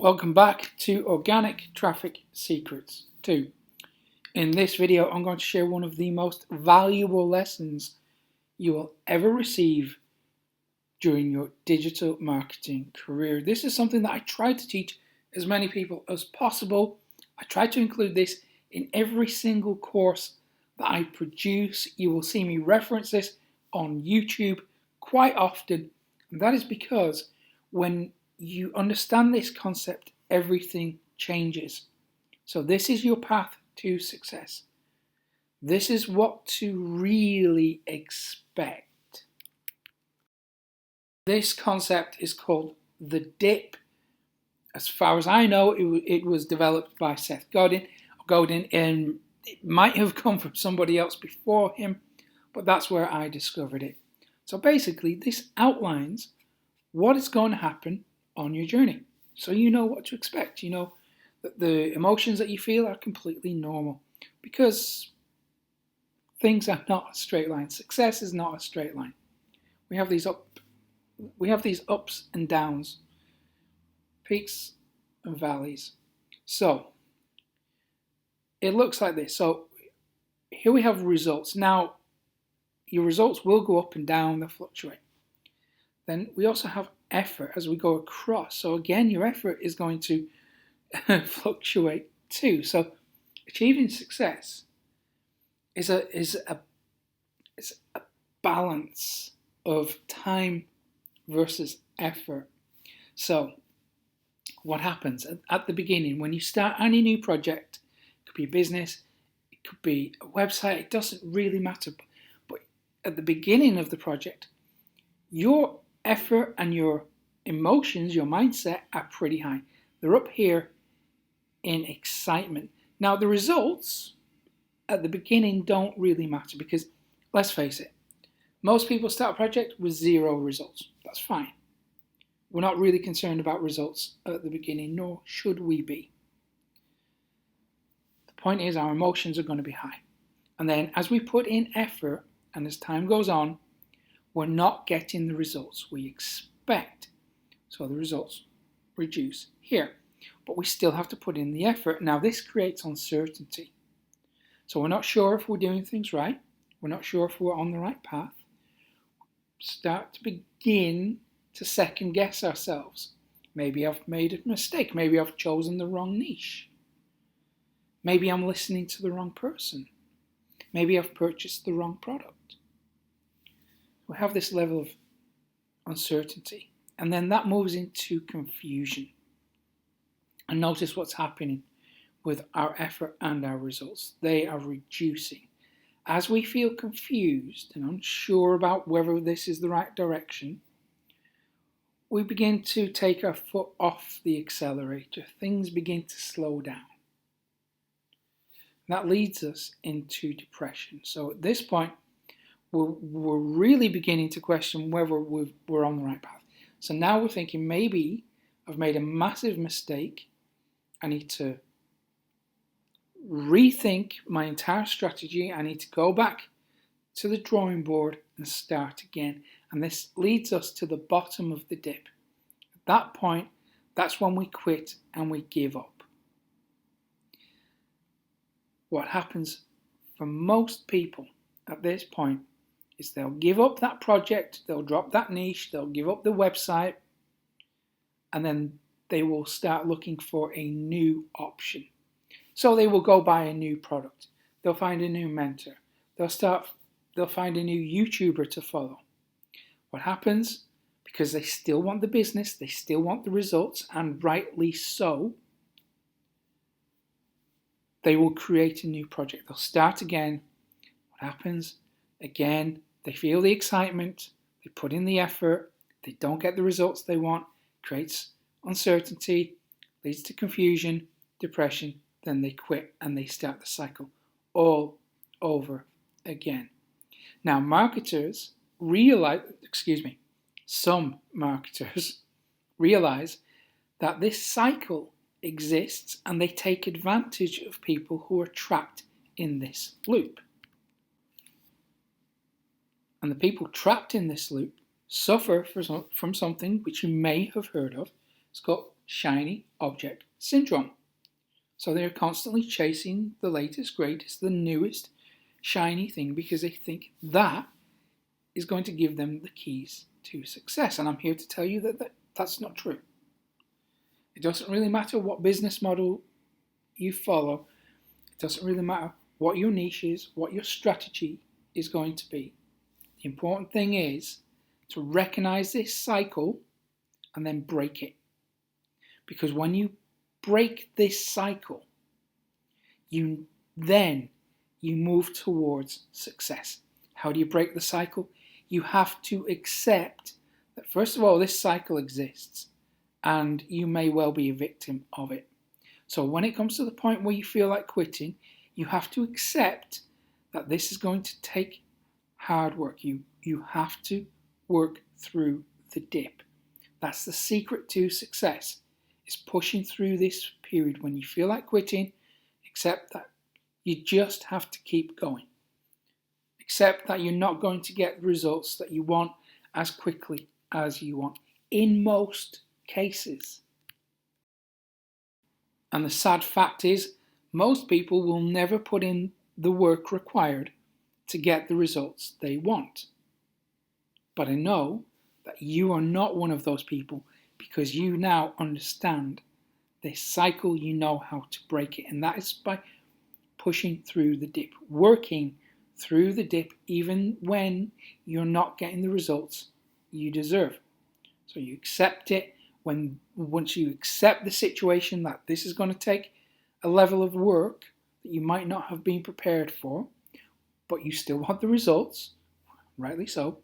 Welcome back to Organic Traffic Secrets 2. In this video, I'm going to share one of the most valuable lessons you will ever receive during your digital marketing career. This is something that I try to teach as many people as possible. I try to include this in every single course that I produce. You will see me reference this on YouTube quite often, and that is because when you understand this concept, everything changes. So this is your path to success. This is what to really expect. This concept is called the dip. As far as I know, it was developed by Seth Godin, and it might have come from somebody else before him, but that's where I discovered it. So basically, this outlines what is going to happen on your journey. So you know what to expect. You know that the emotions that you feel are completely normal because things are not a straight line. Success is not a straight line. We have these ups and downs, peaks and valleys. So it looks like this. So here we have results. Now your results will go up and down, they'll fluctuate. Then we also have effort as we go across. So again, your effort is going to fluctuate too. So achieving success is a balance of time versus effort. So what happens at the beginning when you start any new project? It could be a business, it could be a website, it doesn't really matter. But at the beginning of the project, your effort and your emotions, your mindset are pretty high. They're up here in excitement. Now the results at the beginning don't really matter because, let's face it, most people start a project with 0 results. That's fine. We're not really concerned about results at the beginning, nor should we be. The point is our emotions are going to be high. And then as we put in effort and as time goes on, we're not getting the results we expect. So the results reduce here. But we still have to put in the effort. Now this creates uncertainty. So we're not sure if we're doing things right. We're not sure if we're on the right path. Start to begin to second guess ourselves. Maybe I've made a mistake. Maybe I've chosen the wrong niche. Maybe I'm listening to the wrong person. Maybe I've purchased the wrong product. We have this level of uncertainty, and then that moves into confusion. And notice what's happening with our effort and our results. They are reducing. As we feel confused and unsure about whether this is the right direction, we begin to take our foot off the accelerator. Things begin to slow down. That leads us into depression. So at this point, we're really beginning to question whether we're on the right path. So now we're thinking, maybe I've made a massive mistake. I need to rethink my entire strategy. I need to go back to the drawing board and start again. And this leads us to the bottom of the dip. At that point, that's when we quit and we give up. What happens for most people at this point is they'll give up that project, they'll drop that niche, they'll give up the website, and then they will start looking for a new option. So they will go buy a new product. They'll find a new mentor. They'll find a new YouTuber to follow. What happens? Because they still want the business, they still want the results, and rightly so, they will create a new project. They'll start again. What happens? Again, they feel the excitement, they put in the effort, they don't get the results they want, creates uncertainty, leads to confusion, depression, then they quit and they start the cycle all over again. Now some marketers realize that this cycle exists and they take advantage of people who are trapped in this loop. And the people trapped in this loop suffer from something which you may have heard of. It's shiny object syndrome. So they're constantly chasing the latest, greatest, the newest shiny thing because they think that is going to give them the keys to success. And I'm here to tell you that that's not true. It doesn't really matter what business model you follow. It doesn't really matter what your niche is, what your strategy is going to be. The important thing is to recognize this cycle and then break it. Because when you break this cycle, you move towards success. How do you break the cycle? You have to accept that, first of all, this cycle exists and you may well be a victim of it. So when it comes to the point where you feel like quitting, you have to accept that this is going to take hard work. You have to work through the dip. That's the secret to success, is pushing through this period when you feel like quitting. Accept that you just have to keep going. Accept that you're not going to get the results that you want as quickly as you want in most cases. And the sad fact is, most people will never put in the work required to get the results they want. But I know that you are not one of those people because you now understand this cycle, you know how to break it, and that is by pushing through the dip, working through the dip even when you're not getting the results you deserve. So you accept it. Once you accept the situation that this is going to take a level of work that you might not have been prepared for, but you still want the results, rightly so,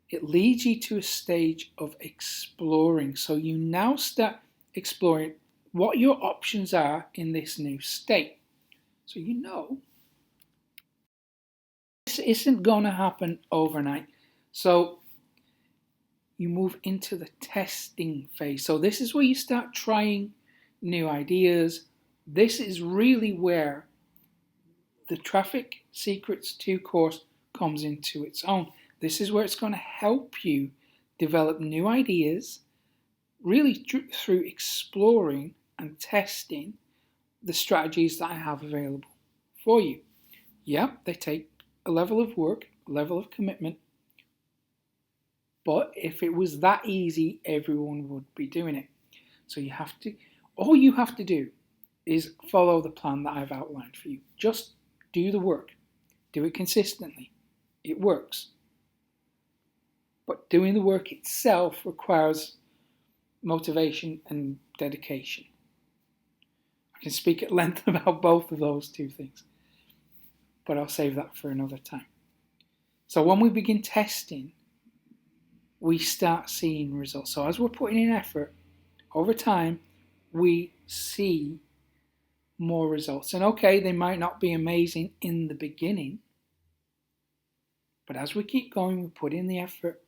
it leads you to a stage of exploring. So you now start exploring what your options are in this new state. So you know this isn't going to happen overnight. So you move into the testing phase. So this is where you start trying new ideas. This is really where the Traffic Secrets 2 course comes into its own. This is where it's going to help you develop new ideas, really through exploring and testing the strategies that I have available for you. Yeah, they take a level of work, a level of commitment, but if it was that easy, everyone would be doing it. So all you have to do is follow the plan that I've outlined for you. Just do the work. Do it consistently. It works. But doing the work itself requires motivation and dedication. I can speak at length about both of those two things, but I'll save that for another time. So when we begin testing, we start seeing results. So as we're putting in effort, over time, we see more results. And okay, they might not be amazing in the beginning, but as we keep going, we put in the effort,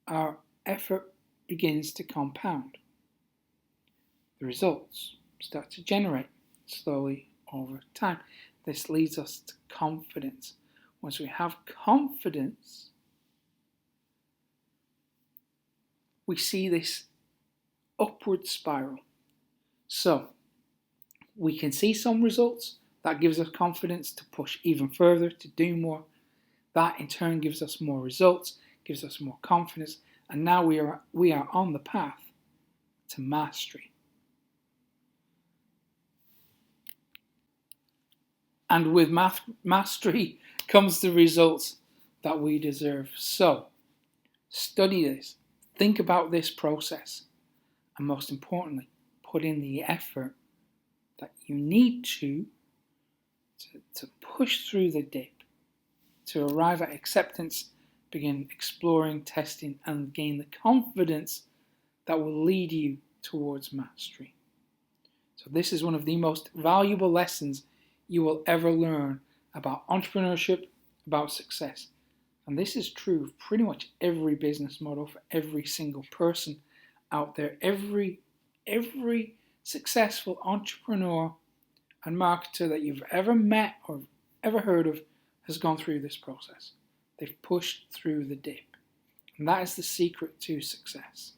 our effort begins to compound. The results start to generate slowly over time. This leads us to confidence. Once we have confidence, we see this upward spiral. So we can see some results. That gives us confidence to push even further, to do more. That in turn gives us more results, gives us more confidence, and now we are on the path to mastery. And with mastery comes the results that we deserve. So study this, think about this process, and most importantly, put in the effort that you need to push through the dip, to arrive at acceptance, begin exploring, testing, and gain the confidence that will lead you towards mastery. So this is one of the most valuable lessons you will ever learn about entrepreneurship, about success. And this is true of pretty much every business model for every single person out there. Every successful entrepreneur and marketer that you've ever met or ever heard of has gone through this process. They've pushed through the dip. And that is the secret to success.